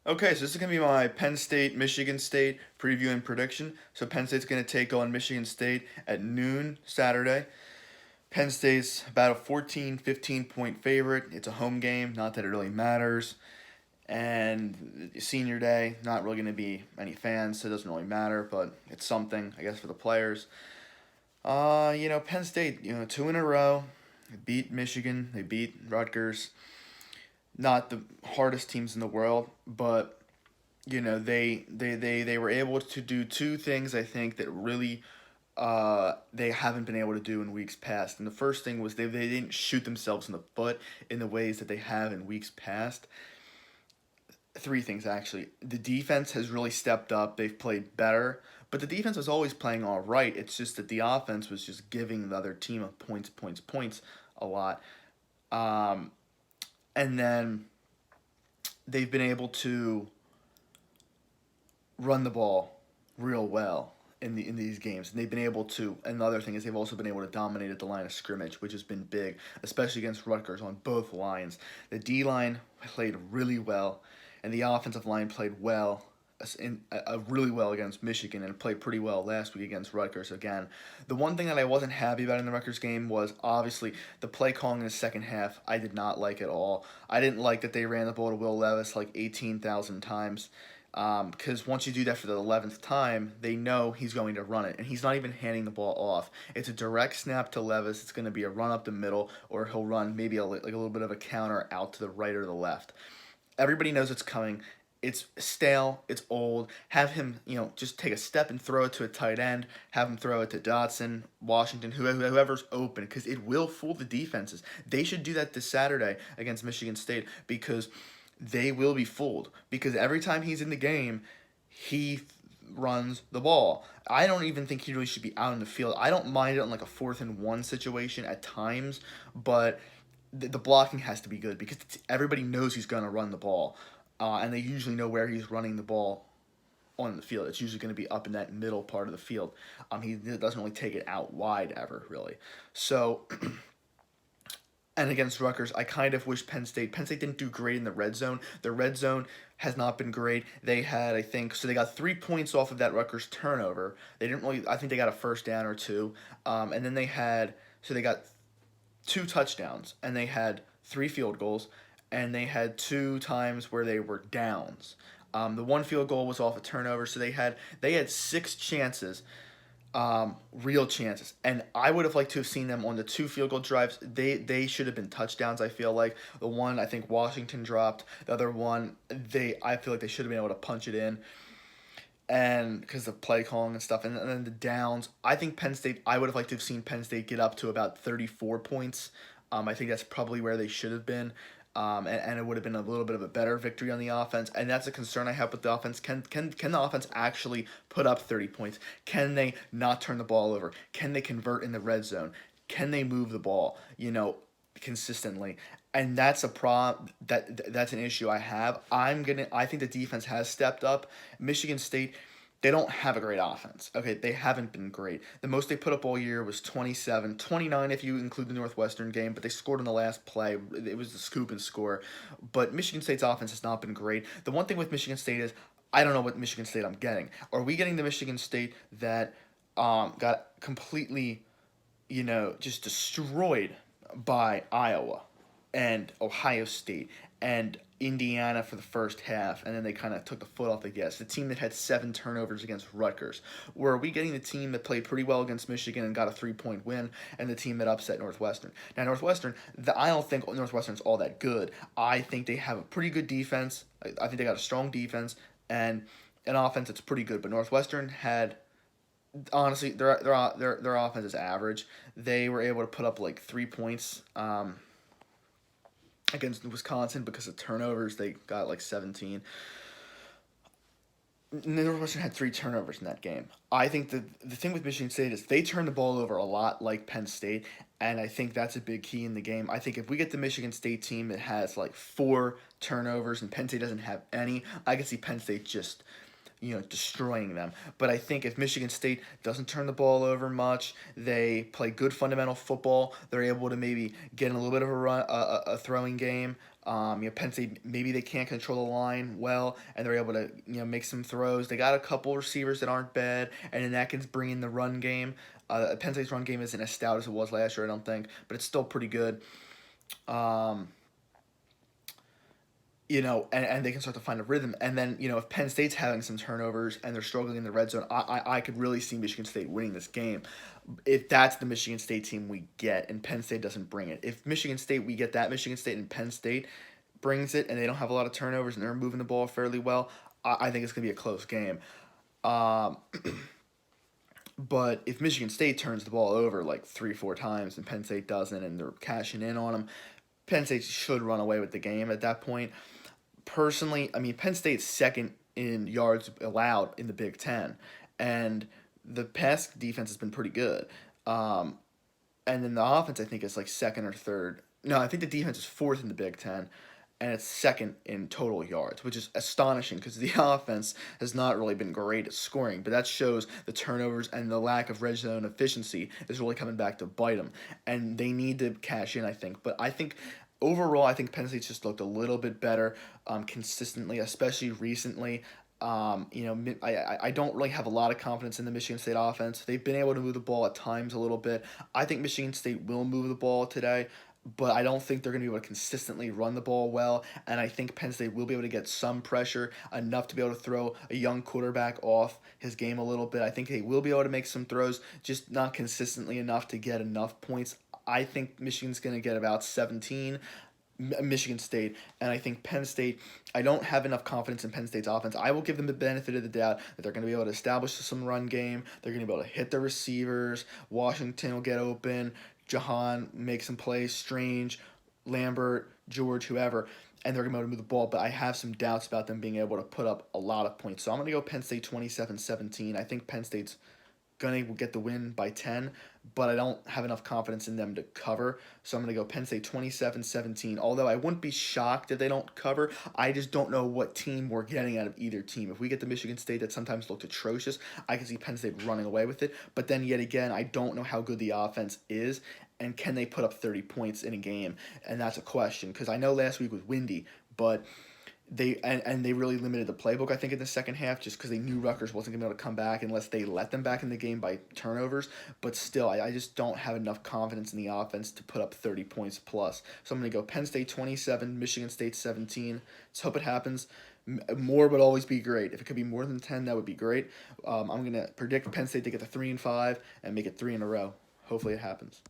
Okay, so this is going to be my Penn State, Michigan State preview and prediction. So Penn State's going to take on Michigan State at noon Saturday. Penn State's about a 14, 15 point favorite. It's a home game, not that it really matters. And senior day, not really going to be any fans, so it doesn't really matter, but it's something, I guess, for the players. Penn State, two in a row. They beat Michigan, they beat Rutgers. Not the hardest teams in the world, but they were able to do two things I think that really they haven't been able to do in weeks past. And the first thing was they didn't shoot themselves in the foot in the ways that they have in weeks past. Three things actually. The defense has really stepped up. They've played better, but the defense was always playing all right. It's just that the offense was just giving the other team a points a lot. Um, and then they've been able to run the ball real well in these games, and they've been able to. Another thing is they've also been able to dominate at the line of scrimmage, which has been big, especially against Rutgers on both lines. The D line played really well, and the offensive line played well. Really well against Michigan and played pretty well last week against Rutgers again. The one thing that I wasn't happy about in the Rutgers game was obviously the play calling in the second half. I did not like at all. I didn't like that they ran the ball to Will Levis like 18,000 times. Because once you do that for the 11th time, they know he's going to run it, and he's not even handing the ball off. It's a direct snap to Levis. It's going to be a run up the middle, or he'll run maybe like a little bit of a counter out to the right or the left. Everybody knows it's coming. It's stale. It's old. Have him, just take a step and throw it to a tight end. Have him throw it to Dotson, Washington, whoever's open, because it will fool the defenses. They should do that this Saturday against Michigan State because they will be fooled. Because every time he's in the game, he runs the ball. I don't even think he really should be out in the field. I don't mind it on like a 4th and 1 situation at times, but the blocking has to be good because everybody knows he's going to run the ball, and they usually know where he's running the ball on the field. It's usually going to be up in that middle part of the field. He doesn't really take it out wide ever, really. So, and against Rutgers, I kind of wish Penn State didn't do great in the red zone. The red zone has not been great. They had, I think, so they got 3 points off of that Rutgers turnover. They didn't really, I think they got a first down or two. And then they got 2 touchdowns, and they had 3 field goals, and they had 2 times where they were downs. The one field goal was off a turnover, so they had 6 chances, real chances, and I would have liked to have seen them on the 2 field goal drives. They should have been touchdowns. I feel like the one I think Washington dropped, the other one I feel like they should have been able to punch it in, and because of play calling and stuff, and then the downs. I think Penn State. I would have liked to have seen Penn State get up to about 34 points. I think that's probably where they should have been. And it would have been a little bit of a better victory on the offense, and that's a concern I have with the offense. Can the offense actually put up 30 points? Can they not turn the ball over? Can they convert in the red zone? Can they move the ball? Consistently, and that's an issue I have. I think the defense has stepped up. Michigan State, they don't have a great offense. Okay, they haven't been great. The most they put up all year was 27, 29 if you include the Northwestern game, but they scored on the last play. It was the scoop and score. But Michigan State's offense has not been great. The one thing with Michigan State is I don't know what Michigan State I'm getting. Are we getting the Michigan State that got completely, just destroyed by Iowa and Ohio State and Indiana for the first half, and then they kind of took the foot off the gas? The team that had 7 turnovers against Rutgers. Were we getting the team that played pretty well against Michigan and got a 3-point win, and the team that upset Northwestern? Now, I don't think Northwestern's all that good. I think they have a pretty good defense. I think they got a strong defense and an offense that's pretty good. But Northwestern had, honestly, their offense is average. They were able to put up like 3 points against Wisconsin because of turnovers. They got like 17. Northwestern had 3 turnovers in that game. I think the thing with Michigan State is they turn the ball over a lot like Penn State, and I think that's a big key in the game. I think if we get the Michigan State team that has like 4 turnovers and Penn State doesn't have any, I can see Penn State just destroying them. But I think if Michigan State doesn't turn the ball over much, they play good fundamental football, they're able to maybe get in a little bit of a run, a throwing game. Penn State, maybe they can't control the line well, and they're able to make some throws. They got a couple receivers that aren't bad, and then that can bring in the run game. Penn State's run game isn't as stout as it was last year, I don't think, but it's still pretty good. Um, and they can start to find a rhythm. And then, if Penn State's having some turnovers and they're struggling in the red zone, I could really see Michigan State winning this game. If that's the Michigan State team we get and Penn State doesn't bring it. If Michigan State, we get that Michigan State and Penn State brings it and they don't have a lot of turnovers and they're moving the ball fairly well, I think it's going to be a close game. Um, but if Michigan State turns the ball over like 3-4 times and Penn State doesn't and they're cashing in on them, Penn State should run away with the game at that point. Personally, I mean, Penn State's second in yards allowed in the Big Ten, and the pass defense has been pretty good. Um, and then the offense, I think, is like second or third. No, I think the defense is fourth in the Big Ten, and it's second in total yards, which is astonishing because the offense has not really been great at scoring. But that shows the turnovers and the lack of red zone efficiency is really coming back to bite them, and they need to cash in, I think. But I think overall, I think Penn State's just looked a little bit better consistently, especially recently. I don't really have a lot of confidence in the Michigan State offense. They've been able to move the ball at times a little bit. I think Michigan State will move the ball today, but I don't think they're going to be able to consistently run the ball well. And I think Penn State will be able to get some pressure, enough to be able to throw a young quarterback off his game a little bit. I think they will be able to make some throws, just not consistently enough to get enough points. I think Michigan's going to get about 17. Michigan State, and I think Penn State, I don't have enough confidence in Penn State's offense. I will give them the benefit of the doubt that they're going to be able to establish some run game. They're going to be able to hit their receivers. Washington will get open. Jahan make some plays. Strange, Lambert, George, whoever, and they're going to be able to move the ball. But I have some doubts about them being able to put up a lot of points. So I'm going to go Penn State 27-17. I think Penn State's going to get the win by 10, but I don't have enough confidence in them to cover. So I'm going to go Penn State 27-17. Although I wouldn't be shocked if they don't cover. I just don't know what team we're getting out of either team. If we get the Michigan State that sometimes looked atrocious, I can see Penn State running away with it. But then yet again, I don't know how good the offense is, and can they put up 30 points in a game? And that's a question, because I know last week was windy, but they really limited the playbook, I think, in the second half, just because they knew Rutgers wasn't going to be able to come back unless they let them back in the game by turnovers. But still, I just don't have enough confidence in the offense to put up 30 points plus. So I'm going to go Penn State 27, Michigan State 17. Let's hope it happens. More would always be great. If it could be more than 10, that would be great. I'm going to predict Penn State to get to 3-5 and make it 3 in a row. Hopefully it happens.